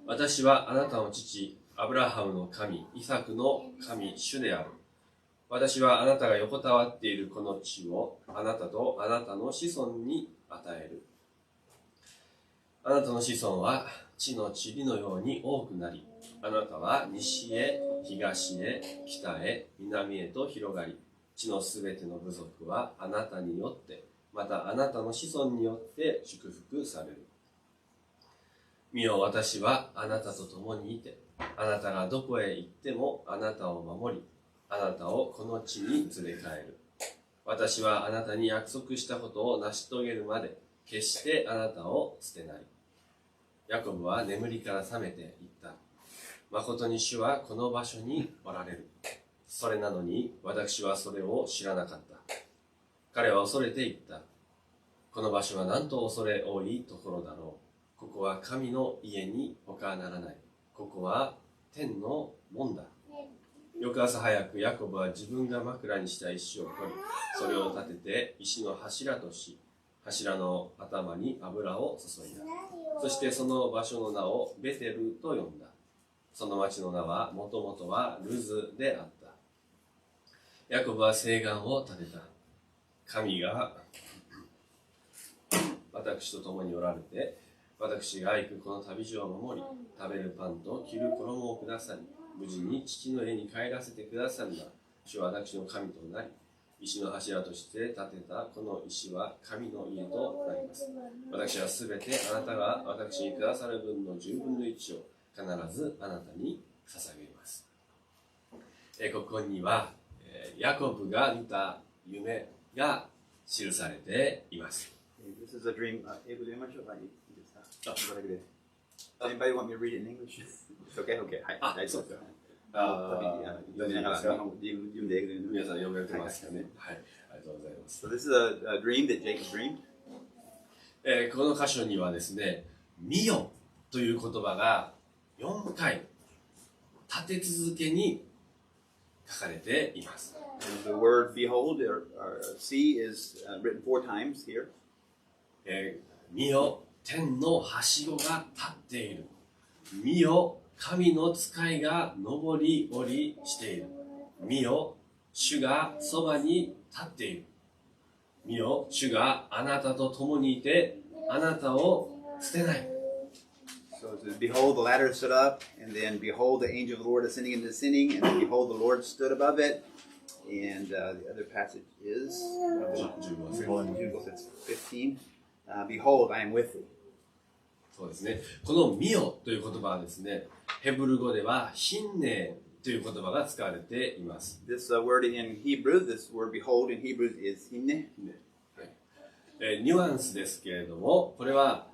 私はあなたの父、アブラハムの神、イサクの神、主である。私はあなたが横たわっているこの地をあなたとあなたの子孫に与える。あなたの子孫は地の塵のように多くなり、あなたは西へ、東へ、北へ、南へと広がり、地のすべての部族はあなたによって、またあなたの子孫によって祝福される。見よ、私はあなたと共にいて、あなたがどこへ行ってもあなたを守り、あなたをこの地に連れ帰る。私はあなたに約束したことを成し遂げるまで、決してあなたを捨てない。ヤコブは眠りから覚めて言った。誠に主はこの場所におられる。それなのに私はそれを知らなかった。彼は恐れて言った。この場所はなんと恐れ多いところだろう。ここは神の家に他ならない。ここは天の門だ。翌朝早くヤコブは自分が枕にした石を取り、それを立てて石の柱とし、柱の頭に油を注いだ。そしてその場所の名をベテルと呼んだ。その町の名はもともとはルズであった。ヤコブは誓願を立てた。神が私と共におられて、私が行くこの旅路を守り、食べるパンと着る衣をくださり、無事に父の家に帰らせてくださるなら、主は私の神となり、石の柱として建てたこの石は神の家となります。私はすべてあなたが私にくださる分の10分の1を必ずあなたに捧げます。ここにはヤコブが見た夢が記されています。This is a dream. Anybody want me to read it in English? It's okay? Okay. はい。大丈夫ですか？読みながら、読んで皆さん読めてますかね？はい。ありがとうございます。So this is a dream that Jacob dreamed. この箇所にはですね、見よという言葉が4回立て続けに書かれています。And the word behold or see is written 4 times here. 見よ、天のはしごが立っている。見よ、神の使いが上り下りしている。見よ、主がそばに立っている。見よ、主があなたと共にいて、あなたを捨てない。So it says, behold, the ladder stood up, and then behold, the angel of the Lord ascending and descending, and then behold, the Lord stood above it. And the other passage is 15. Behold, I am with thee. そうですね。この見よという言葉はですね、ヘブル語ではヒンネという言葉が使われています。This word in Hebrew, this word behold in Hebrew is hinne. ニュアンスですけれども、これは、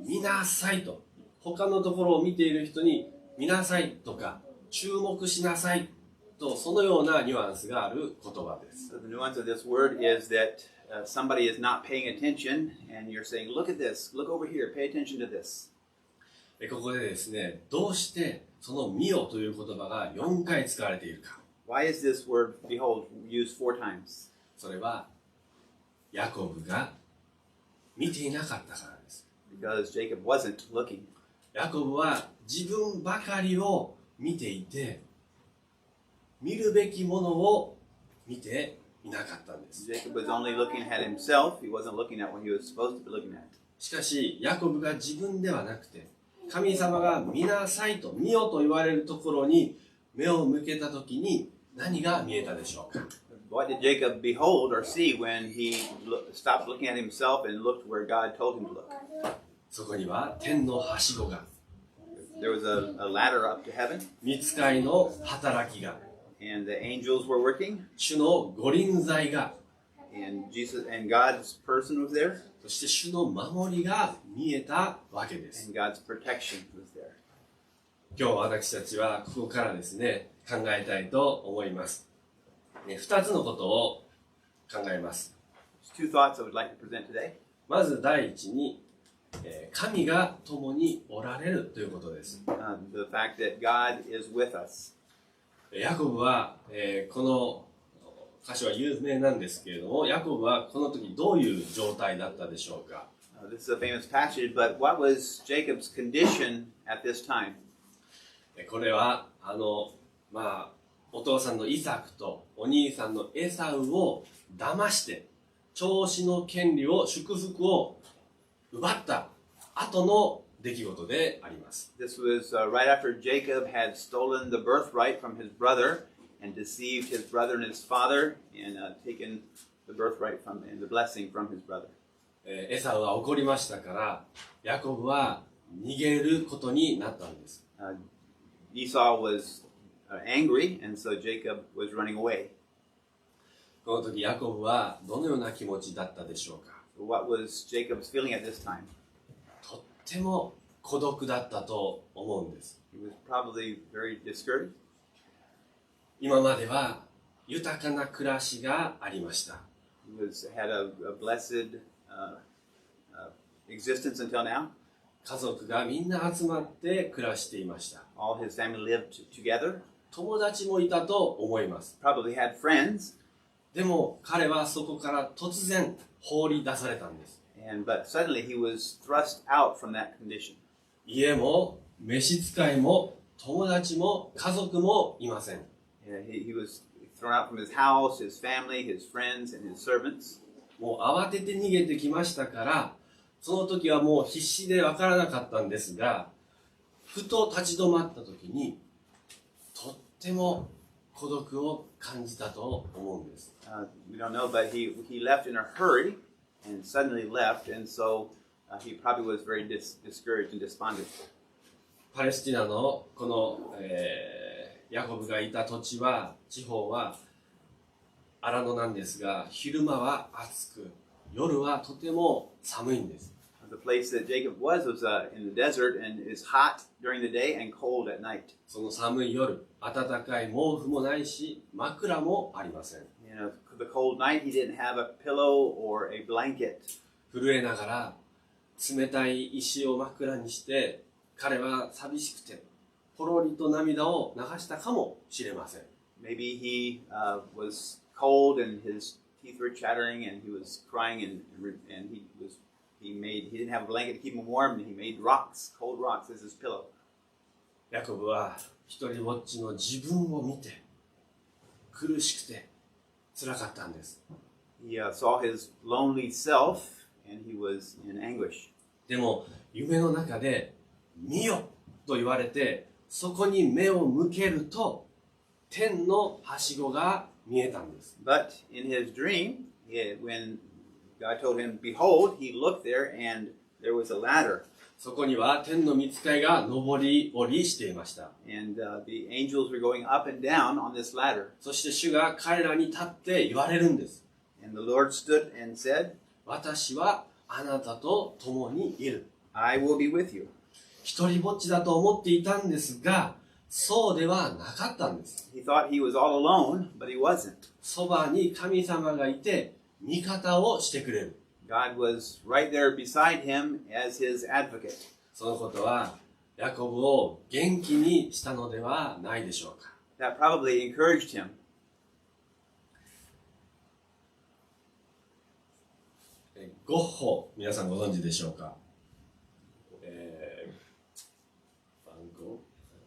見なさいと。他のところを見ている人に見なさいとか、注目しなさいと、そのようなニュアンスがある言葉です。So the nuance of this word is that somebody is not paying attention, and you're saying, look at this, look over here, pay attention to this. ここでですね、どうしてその見よという言葉が4回使われているか。Why is this word behold used 4 times? それは、ヤコブが見ていなかったからです。Because Jacob wasn't looking. ヤコブは自分ばかりを見ていて、見るべきものを見ていなかったんです。Jacob was only looking at himself. He wasn't looking at what he was supposed to be looking at. しかし、ヤコブが自分ではなくて、神様が見なさいと、見よと言われるところに目を向けたときに何が見えたでしょうか。What did Jacob behold or see when he stopped looking at himself and looked where God told him to look? そこには天のはしごが、There was a ladder up to heaven, 御使いの働きが、 and the angels were working, 主の御臨在が、 and Jesus and God's person was there, そして主の守りが見えたわけです。 and God's protection was there. 今日私たちはここからですね、考えたいと思います。2つのことを考えます。There's 2 thoughts I would like to present today. まず第一に、神が共におられるということです。The fact that God is with us. ヤコブは、この箇所は有名なんですけれども、ヤコブはこの時どういう状態だったでしょうか。This is a famous passage, but what was Jacob's condition at this time? これはお父さんのイサクとお兄さんのエサウを騙して長子の権利を祝福を奪った後の出来事であります。This was right after Jacob had stolen the birthright from his brother and deceived his brother and his father and taken the birthright and the blessing from his brother. エサウは怒りましたからヤコブは逃げることになったんです。Esau was angry, and so Jacob was running away. この時ヤコブはどのような気持ちだったでしょうか。 What was Jacob's feeling at this time? とっても孤独だったと思うんです。 He was probably very discouraged. 今までは豊かな暮らしがありました。 He had a blessed existence until now. 家族がみんな集まって暮らしていました。 All his family lived together. 友達もいたと思います。 Probably had friends. でも彼はそこから突然放り出されたんです。 But suddenly he was thrust out from that condition. 家も召使いも友達も家族もいません。 He was thrown out from his house, his family, his friends, and his servants. もう慌てて逃げてきましたから、その時はもう必死でわからなかったんですが、ふと立ち止まった時に、とっても孤独を感じたと思うんです。We don't know, but he left in a hurry and suddenly left, and so he probably was very discouraged and despondent. パレスチナのこの、ヤコブがいた地方は荒野なんですが、昼間は暑く、夜はとても寒いんです。The place that Jacob was in the desert and is hot during the day and cold at night. その寒い夜、暖かい毛布もないし、枕もありません。The cold night, he didn't have a pillow or a blanket. 震えながら冷たい石を枕にして、彼は寂しくて、ポロリと涙を流したかもしれません。Maybe he was cold and his teeth were chattering and he was crying and he didn't have a blanket to keep him warm and he made cold rocks as his pillow. ヤコブは一人ぼっちの自分を見て苦しくて辛かったんです。He saw his lonely self and he was in anguish. でも夢の中で見よと言われてそこに目を向けると天のはしごが見えたんです。But in his dream, when God told him, "Behold," he looked there and there was a ladder. そこには天の御使いが上り下りしていました。And the angels were going up and down on this ladder. そして主が彼らに立って言われるんです。And the Lord stood and said, 私はあなたと共にいる。I will be with you. 一人ぼっちだと思っていたんですが、そうではなかったんです。He thought he was all alone, but he wasn't. そばに神様がいて、味方をしてくれる。God was right there beside him as his advocate. そのことは、ヤコブを元気にしたのではないでしょうか。That probably encouraged him. ゴッホ、皆さんご存知でしょうか。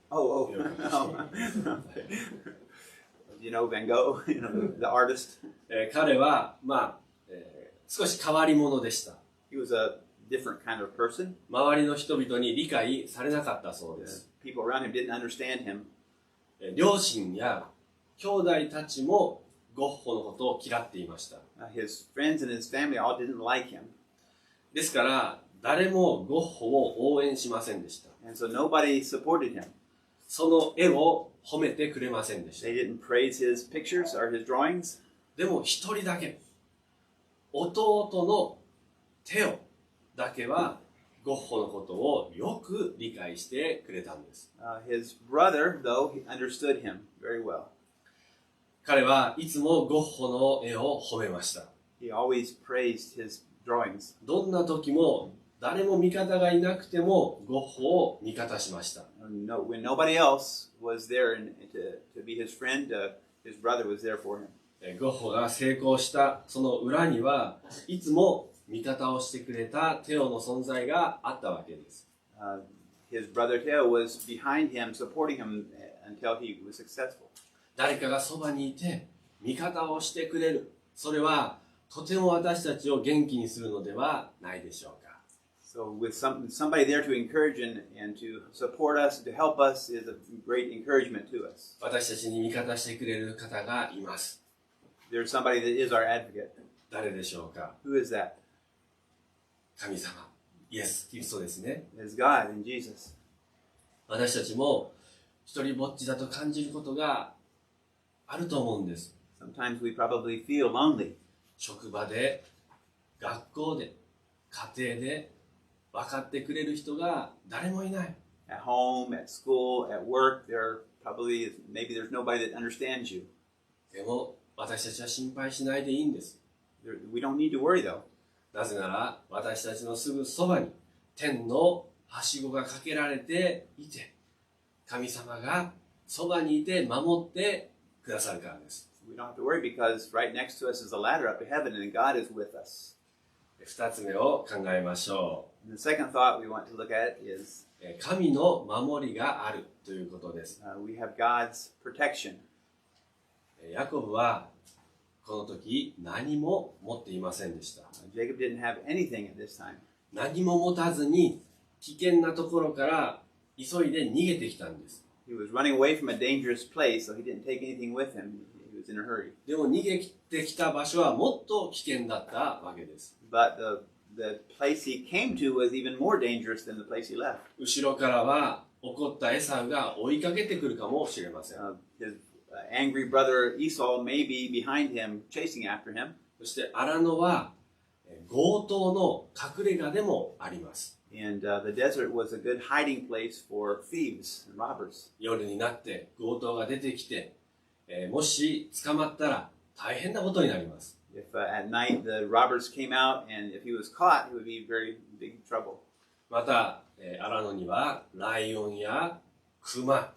Oh. You know Van Gogh, the artist? 彼は、少し変わり者でした。He was a different kind of person. 周りの人々に理解されなかったそうです。People around him didn't understand him. 両親や兄弟たちもゴッホのことを嫌っていました。His friends and his family all didn't like him. ですから、誰もゴッホを応援しませんでした。And so nobody supported him. その絵を褒めてくれませんでした。 They didn't praise his pictures or his drawings. でも一人だけ、弟のテオだけはゴッホのことをよく理解してくれたんです。His brother, though, he understood him very well. 彼はいつもゴッホの絵を褒めました。He always praised his drawings. どんな時も誰も味方がいなくてもゴッホを味方しました。When nobody else was there to be his friend, his brother was there for him. ゴッホが成功したその裏にはいつも味方をしてくれたテオの存在があったわけです。His brother Teo was behind him, supporting him until he was successful. 誰かがそばにいて味方をしてくれる。それはとても私たちを元気にするのではないでしょうか。So with somebody there to encourage and to support us, to help us is a great encouragement to us. 私たちに味方してくれる方がいます。There's somebody that is our advocate. 誰でしょうか。 Who is that? 神様、イエス・キリストですね。It is God and Jesus. 私たちも一人ぼっちだと感じることがあると思うんです。Sometimes we probably feel lonely. 職場で、学校で、家庭で分かってくれる人が誰もいない。At home, at school, at work, maybe there's nobody that understands you. でも私たちは心配しないでいいんです。We don't need to worry though. なぜなら私たちのすぐそばに天のはしごがかけられていて、神様がそばにいて守ってくださるからです。We don't have to worry because right next to us is a ladder up to heaven and God is with us. 二つ目を考えましょう。And the second thought we want to look at is 神の守りがあるということです。we have God's protection. ヤコブはこの時何も持っていませんでした。Jacob didn't have anything at this time. 何も持たずに危険なところから急いで逃げてきたんです。He was running away from a dangerous place, so he didn't take anything with him. He was in a hurry. でも逃げてきた場所はもっと危険だったわけです。But the place he came to was even more dangerous than the place he left. 後ろからは怒ったエサウが追いかけてくるかもしれません。His angry brother Esau may be behind him, chasing after him. そして荒野は強盗の隠れ家でもあります。And the desert was a good hiding place for thieves and robbers. 夜になって強盗が出てきて、もし捕まったら大変なことになります。If at night the robbers came out and if he was caught, he would be very big trouble. また、荒野にはライオンやクマ、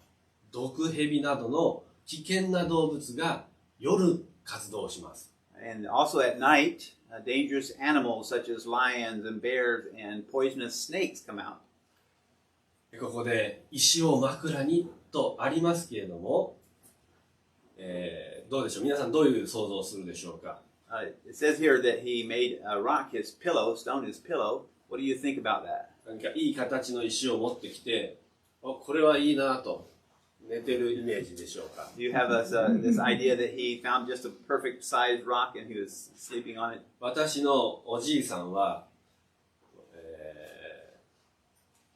毒蛇などの危険な動物が夜活動します。And also at night, dangerous animals such as lions and bears and poisonous snakes come out. ここで石を枕にとありますけれども、どうでしょう、皆さんどういう想像をするでしょうか。It says here that he made a rock his pillow, stone his pillow. What do you think about that? 何かいい形の石を持ってきて、これはいいなと寝てるイメージでしょうか。Do you have this idea that he found just a perfect sized rock and he was sleeping on it? 私のおじいさんは、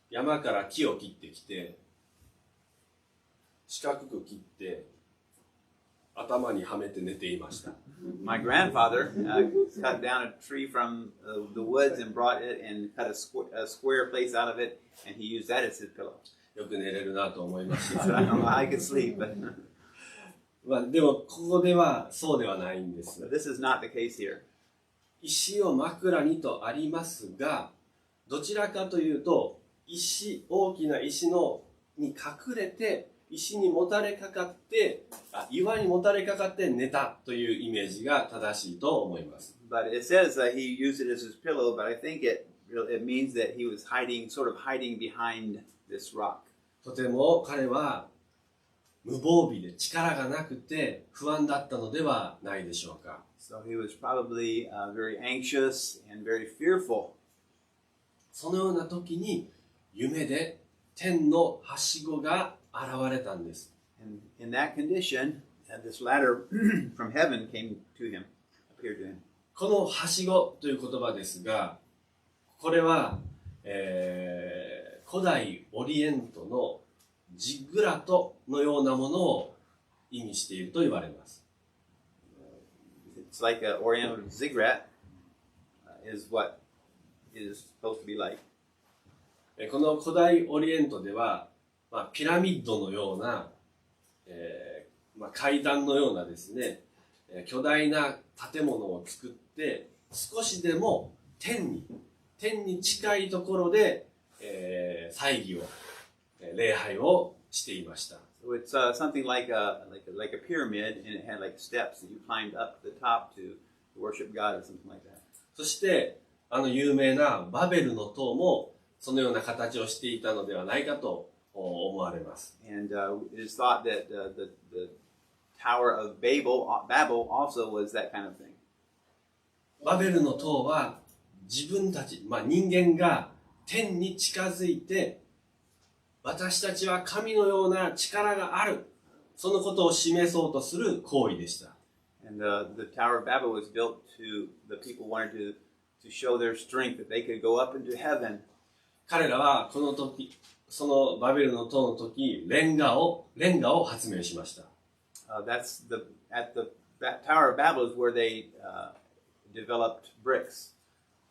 山から木を切ってきて、四角く切って頭にはめて寝ていました。My grandfather cut down a tree from the woods and brought it and cut a square place out of it, and he used that as his pillow. よく寝れるなと思います。So I don't know how I could sleep, but まあでもここではそうではないんです。 this is not the case here. 石を枕にとありますが、どちらかというと大きな石に隠れて石にもたれかかって岩にもたれかかって寝たというイメージが正しいと思います。 But it says that he used it as his pillow, but I think it means that he was sort of hiding behind this rock. とても彼は無防備で力がなくて不安だったのではないでしょうか。 So he was probably very anxious and very fearful. そのような時に夢で天のはしごが現れたんです。 And in that condition, this ladder from heaven appeared to him. このはしごという言葉ですが、これは、古代オリエントのジグラトのようなものを意味していると言われます。It's like an Oriental ziggurat is what it is supposed to be like. この古代オリエントでは、ピラミッドのような、階段のようなですね、巨大な建物を作って少しでも天に近いところで、祭儀を、礼拝をしていました。So it's something like a pyramid, and it had like steps that you climbed up to the top to worship God or something like that. そして有名なバベルの塔もそのような形をしていたのではないかと思われます。And it is thought that the Tower of Babel also was that kind of thing. バベルの塔は自分たち、人間が天に近づいて、私たちは神のような力がある、そのことを示そうとする行為でした。And the Tower of Babel was built to, the people wanted to show their strength, that they could go up into heaven. 彼らはこの時、そのバベルの塔の時、レンガを発明しました。That Tower of Babel is where they developed bricks.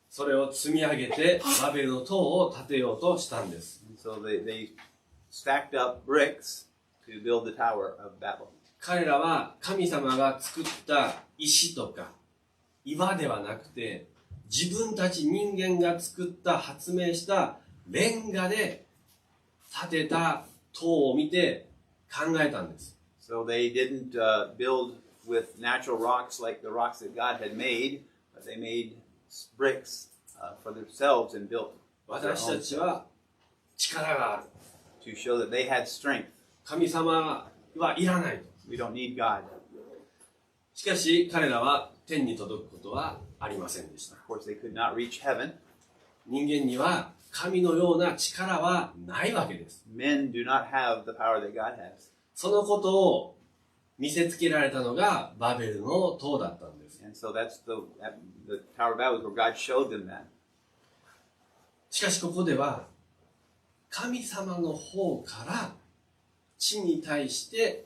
それを積み上げてバベルの塔を建てようとしたんです。And so they stacked up bricks to build the Tower of Babel. 彼らは神様が作った石とか岩ではなくて、自分たち人間が作った発明したレンガで建てた塔を見て考えたんです。So they didn't build with natural rocks like the rocks that God had made, but they made bricks for themselves and built. 私たちは力がある。To show that they had strength. 神様はいらないと。We don't need God. しかし彼らは天に届くことはありませんでした。Of course, they could not reach heaven. 人間には神のような力はないわけです。Men do not have the power that God has. そのことを見せつけられたのがバベルの塔だったんです。And so that's the Tower of Babel is where God showed them that. しかしここでは神様の方から地に対して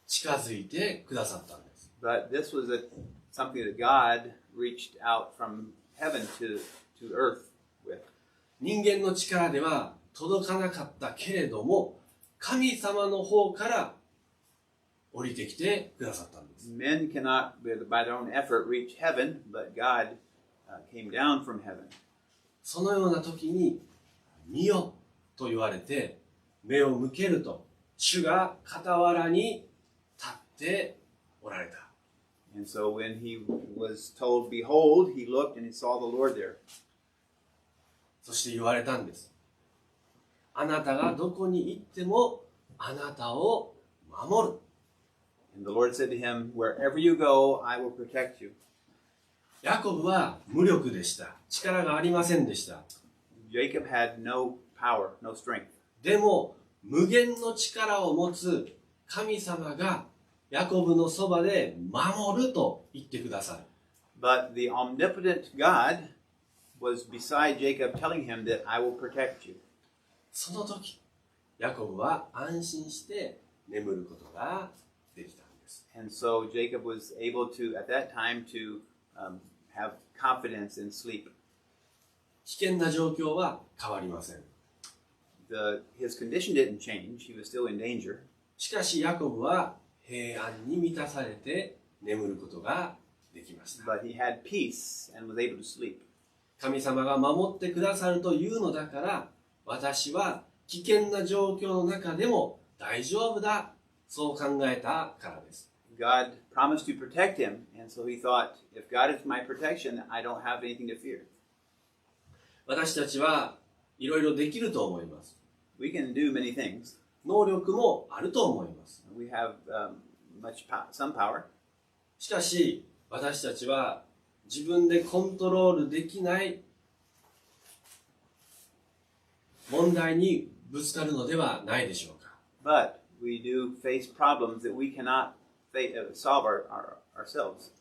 近づいてくださったんです。But this was something that God reached out from heaven to earth with. 人間の力では届かなかったけれども、神様の方から降りてきてくださったんです。Men cannot, by their own effort, reach heaven, but God came down from heaven. そのような時に、見よと言われて、目を向けると、主が傍らに立っておられた。And so when he was told, behold, he looked and he saw the Lord there. そして言われたんです。あなたがどこに行っても、あなたを守る。And the Lord said to him, wherever you go, I will protect you. ヤコブは無力でした。力がありませんでした。Jacob had no power, no strength. でも、無限の力を持つ神様がヤコブのそばで守ると言ってくださる。But the omnipotent God was beside Jacob telling him that I will protect you. その時、ヤコブは安心して眠ることができたんです。And so Jacob was able to, at that time, to have confidence and sleep. 危険な状況は変わりません。His condition didn't change. He was still in danger. しかしヤコブは平安に満たされて眠ることができました。But he had peace and was able to sleep. 神様が守ってくださるというのだから、私は危険な状況の中でも大丈夫だ、そう考えたからです。God promised to protect him, and so he thought, if God is my protection, I don't have anything to fear. 私たちはいろいろできると思います。We can do many things. 能力もあると思います。We have some power. しかし、私たちは自分でコントロールできない問題にぶつかるのではないでしょうか。But we do face problems that we cannot solve ourselves.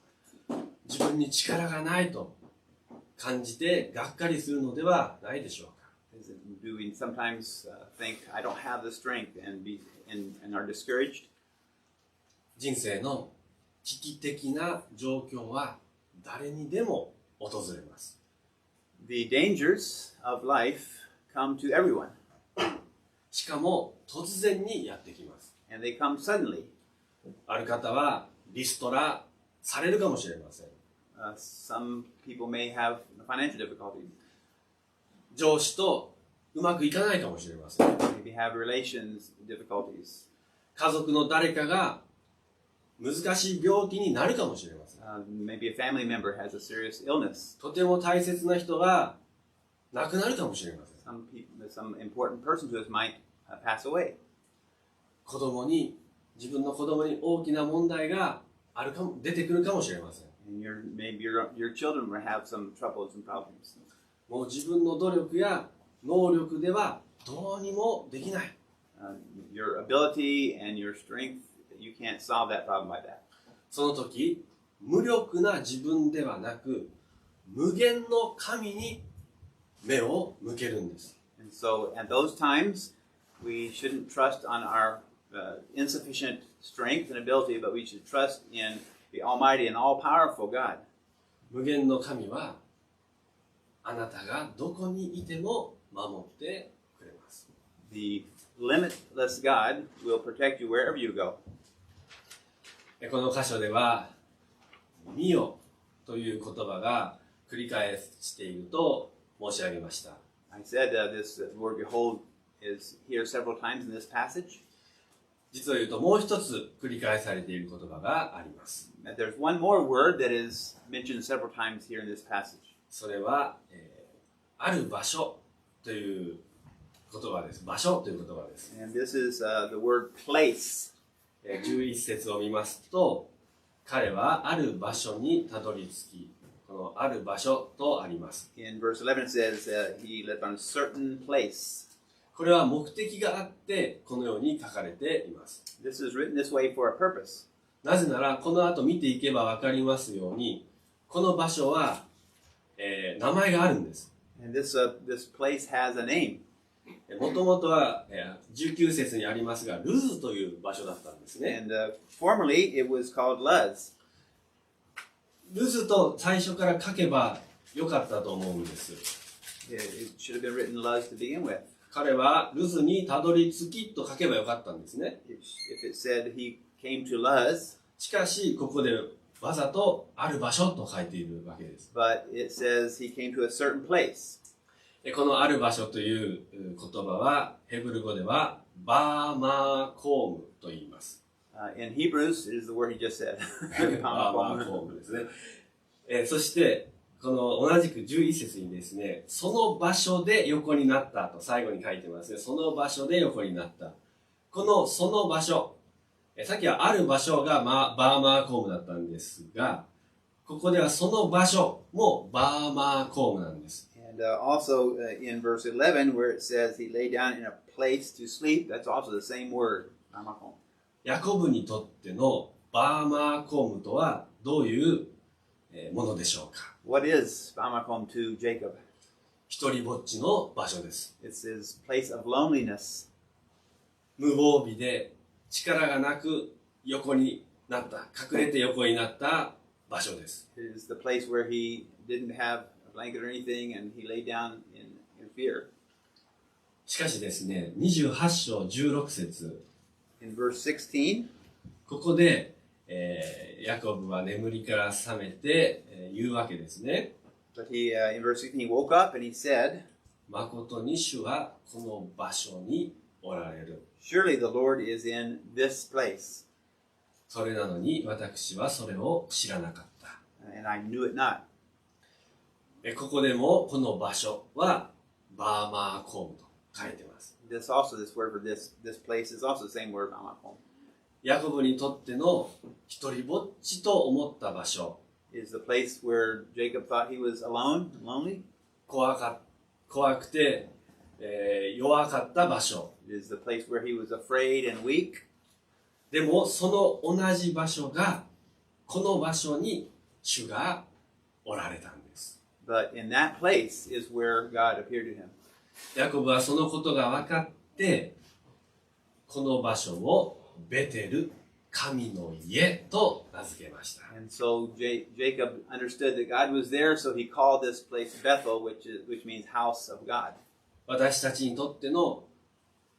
自分に力がないと感じてがっかりするのではないでしょうか。Do we sometimes think I don't have the strength and are discouraged? 人生の危機的な状況は誰にでも訪れます。The dangers of life come to everyone. しかも突然にやってきます。And they come suddenly. ある方はリストラされるかもしれません。Some people may have financial difficulties. 上司とうまくいかないかもしれません。Maybe have relations difficulties. 家族の誰かが難しい病気になるかもしれません。Maybe a family member has a serious illness. とても大切な人が亡くなるかもしれません。Some important person to us might pass away. 自分の子供に大きな問題が出てくるかもしれません。And maybe your children will have some troubles and problems. もう自分の努力や能力ではどうにもできない。Your ability and your strength, you can't solve that problem by that. その時、無力な自分ではなく、無限の神に目を向けるんです。And so at those times, we shouldn't trust on our insufficient strength and ability, but we should trust in the Almighty and all-powerful God. 無限の神は、あなたがどこにいても守ってくれます。The limitless God will protect you wherever you go. この箇所では、見よという言葉が繰り返していると申し上げました。I said this word behold is here several times in this passage. 実を言うともう一つ繰り返されている言葉があります。There's one more word that is mentioned several times here in this passage. それは、ある場所という言葉です。場所という言葉です。And this is the word place. 11節を見ますと、彼はある場所にたどり着き、このある場所とあります。In verse 11 it says he lived on a certain place. これは目的があってこのように書かれています。This is written this way for a purpose. なぜならこの後見ていけば分かりますように、この場所は、名前があるんです。And this place has a name. もともとは、19節にありますが、ルズという場所だったんですね。And formerly it was called Luz. ルズと最初から書けばよかったと思うんです。It should have been written Luz to begin with. 彼はルズにたどり着きと書けばよかったんですね。If it said he came to Luz, しかし、ここでわざとある場所と書いているわけです。but it says he came to a certain place. このある場所という言葉は、ヘブル語ではバーマーコームと言います。In Hebrews, it is the word he just said. バーマーコームですね。そして、この同じく11節にですね、その場所で横になったと最後に書いてますね。その場所で横になった。このその場所、さっきはある場所がバーマーコームだったんですが、ここではその場所もバーマーコームなんです。And also in verse 11, where it says he lay down in a place to sleep, that's also the same word. ヤコブにとってのバーマーコームとはどういうものでしょうか。What is Bamakom to Jacob? 一人ぼっちの場所です。It's his place of loneliness. 無防備で力がなく横になった、隠れて横になった場所です。It is the place where he didn't have a blanket or anything and he lay down in fear. しかしですね、28章16節 In verse 16, ここで、ヤコブは眠りから覚めて、言うわけですね。but in verse 16, he woke up and he said, 誠に主はこの場所におられる。Surely the Lord is in this place. それなのに私はそれを知らなかった。And I knew it not. ここでもこの場所はバーマーコームと書いてます。This word for this place is also the same word, Bamakom. ヤコブにとっての一人ぼっちと思った場所。Is the place where Jacob thought he was alone and lonely. 怖くて、弱かった場所。It is the place where he was afraid and weak. でもその同じ場所がこの場所に主がおられたんです。But in that place is where God appeared to him. ヤコブはそのことが分かってこの場所をベテル、神の家と名付けました。And so Jacob understood that God was there, so he called this place Bethel, which means house of God. 私たちにとっての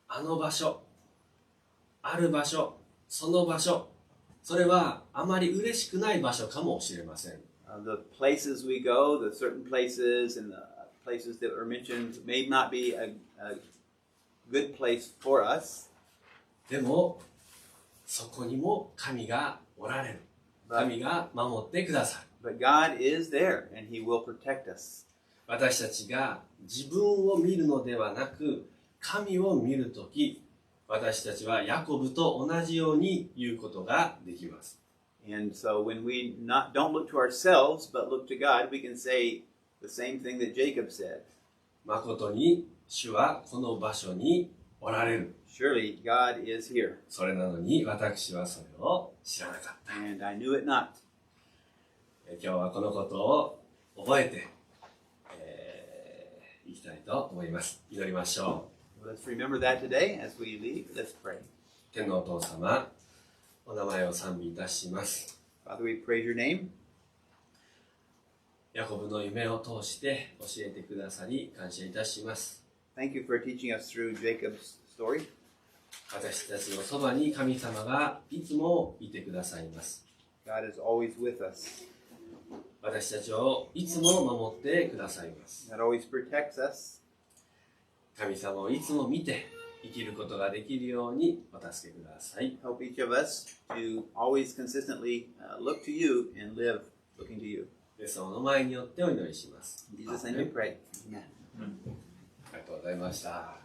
あの場所、ある場所、その場所、それはあまり嬉しくない場所かもしれません。The places we go, the certain places and the places that were mentioned may not be a good place for us. でもそこにも神がおられる。 But, 神が守ってくださる。 but God is there, and He will protect us. 私たちが自分を見るのではなく、神を見るとき、私たちはヤコブと同じように言うことができます。And so when we don't look to ourselves, but look to God, we can say the same thing that Jacob said. 誠に主はこの場所におられる。 Surely God is here. それなのに私はそれを知らなかった。 And I knew it not. 今日はこのことを覚えて、いきたいと思います。祈りましょう。 Let's remember that today as we leave. Let's pray. 天のお父様、お名前を賛美いたします。 Father, we praise your name. ヤコブの夢を通して教えてくださり感謝いたします。 Thank you for teaching us through Jacob's story. 私たちのそばに神様がいつもいてくださいます。 God is always with us. 私たちをいつも守ってくださいます。 God always protects us. 神様をいつも見て生きることができるようにお助けください。 Help each of us to always consistently look to you and live looking to you. イエス様の前によってお祈りします。 In Jesus' name we pray. Amen. ありがとうございました。